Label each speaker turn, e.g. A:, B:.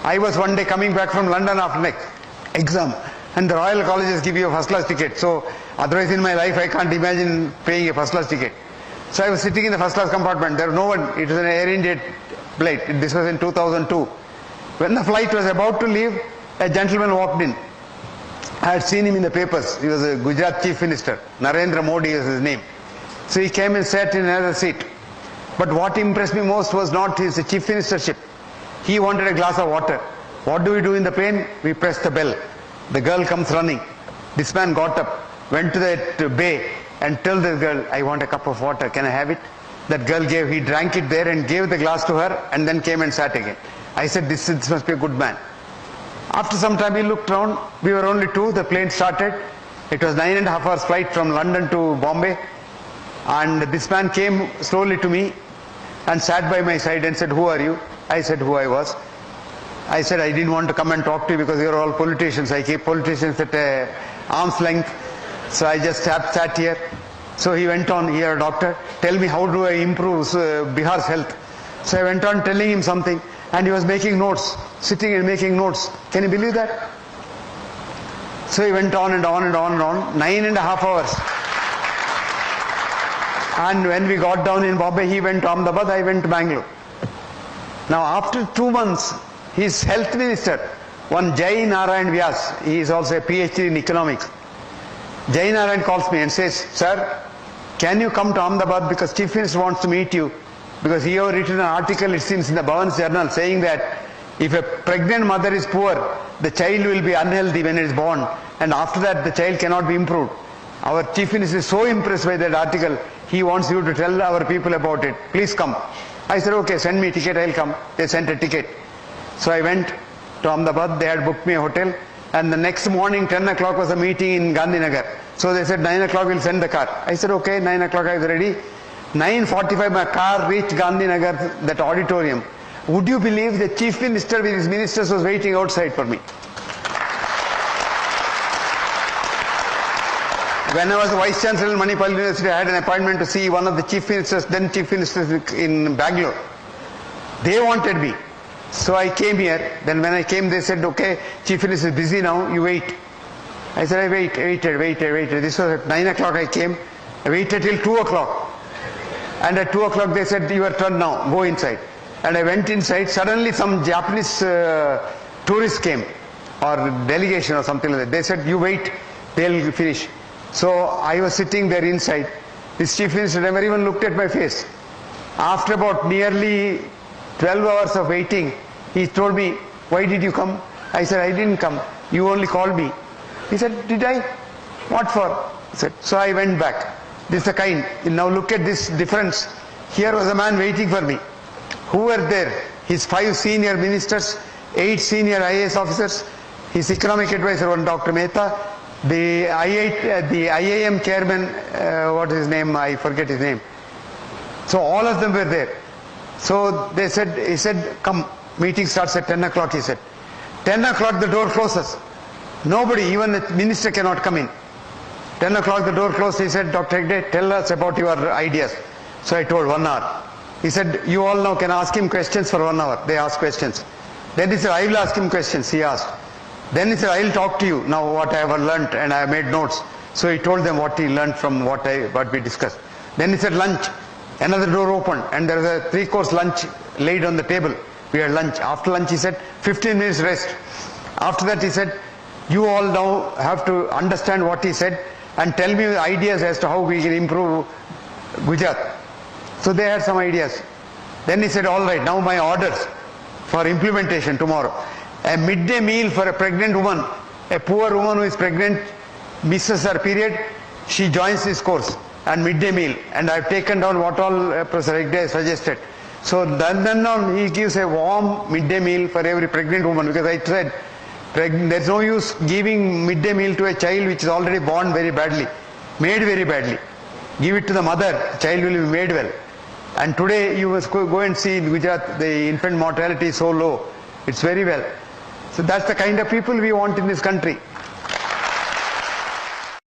A: I was one day coming back from London after next exam, and the Royal Colleges give you a first class ticket. So otherwise in my life I can't imagine paying a first class ticket. So I was sitting in the first class compartment. There was no one. It was an Air India flight. This was in 2002. When the flight was about to leave, a gentleman walked in. I had seen him in the papers. He was a Gujarat Chief Minister. Narendra Modi was his name. So he came and sat in another seat. But what impressed me most was not his chief ministership. He wanted a glass of water. What do we do in the plane? We press the bell. The girl comes running. This man got up, went to that bay and told the girl, I want a cup of water. Can I have it? That girl gave, he drank it there and gave the glass to her and then came and sat again. I said, this must be a good man. After some time he looked around. We were only two. The plane started. It was 9.5 hours flight from London to Bombay. And this man came slowly to me and sat by my side and said, who are you? I said who I was. I said I didn't want to come and talk to you because you're all politicians. I keep politicians at arm's length. So I just sat here. So he went on, here, doctor, tell me how do I improve Bihar's health. So I went on telling him something and he was making notes, sitting and making notes. Can you believe that? So he went on and on and on and on, 9.5 hours. And when we got down in Bombay, he went to Ahmedabad, I went to Bangalore. Now after 2 months, his health minister, one Jai Narayan Vyas, he is also a PhD in economics. Jai Narayan calls me and says, sir, can you come to Ahmedabad because Chief Minister wants to meet you? Because he has written an article, it seems, in the Bhavan's Journal saying that if a pregnant mother is poor, the child will be unhealthy when it is born, and after that the child cannot be improved. Our Chief Minister is so impressed by that article, he wants you to tell our people about it. Please come. I said, okay, send me a ticket, I'll come. They sent a ticket. So I went to Ahmedabad, they had booked me a hotel, and the next morning, 10 o'clock was a meeting in Gandhinagar. So they said, 9 o'clock we'll send the car. I said, okay, 9 o'clock I was ready. 9:45 my car reached Gandhinagar, that auditorium. Would you believe the Chief Minister with his ministers was waiting outside for me? When I was Vice Chancellor in Manipal University, I had an appointment to see one of the Chief Ministers, then Chief Ministers in Bangalore. They wanted me. So I came here. Then when I came, they said, okay, Chief Minister is busy now, you wait. I said, I waited. This was at 9 o'clock I came. I waited till 2 o'clock. And at 2 o'clock they said, your turn now, go inside. And I went inside. Suddenly some Japanese tourists came, or delegation or something like that. They said, you wait, they'll finish. So I was sitting there inside. This Chief Minister never even looked at my face. After about nearly 12 hours of waiting, he told me, why did you come? I said, I didn't come. You only called me. He said, did I? What for? I said, so I went back. This is the kind. Now look at this difference. Here was a man waiting for me. Who were there? His 5 senior ministers, 8 senior IAS officers, his economic advisor, one Dr. Mehta, the IIM chairman, what is his name? I forget his name. So all of them were there. So they said, he said, come, meeting starts at 10 o'clock, he said. 10 o'clock the door closes. Nobody, even the minister cannot come in. 10 o'clock the door closed, he said, Dr. Hegde, tell us about your ideas. So I told 1 hour. He said, you all now can ask him questions for 1 hour. They asked questions. Then he said, I will ask him questions, he asked. Then he said, I will talk to you now what I have learnt, and I have made notes. So he told them what he learnt from what we discussed. Then he said, lunch. Another door opened and there was a 3-course lunch laid on the table. We had lunch. After lunch he said, 15 minutes rest. After that he said, you all now have to understand what he said and tell me ideas as to how we can improve Gujarat. So they had some ideas. Then he said, all right, now my orders for implementation tomorrow. A midday meal for a pregnant woman, a poor woman who is pregnant, misses her period, she joins this course, and midday meal. And I have taken down what all Professor Hegde suggested. So then on he gives a warm midday meal for every pregnant woman, because I said, there's no use giving midday meal to a child which is already born very badly, made very badly. Give it to the mother, child will be made well. And today you must go and see in Gujarat, the infant mortality is so low. It's very well. So that's the kind of people we want in this country.